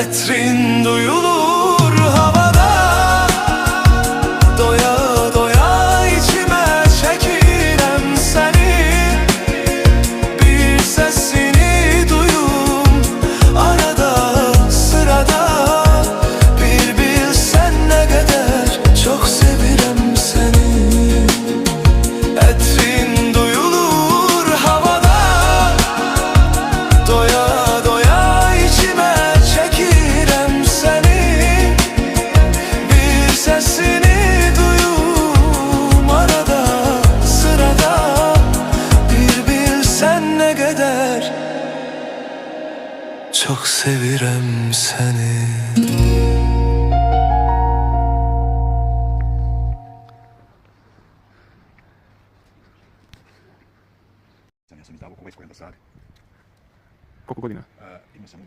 Etrin duyulur havada, doya doya içime çekirem seni. Bir sesini duyum arada sırada, bir bilsen ne kadar çok sevirem seni. Etrin duyulur havada, doya doya içime çekirem seni. Bir sesini duyum arada sırada, bir bilsen ne kadar çok sevirem seni. Saneamento da água com a escolha da SAD. Coco Godina. Emissão do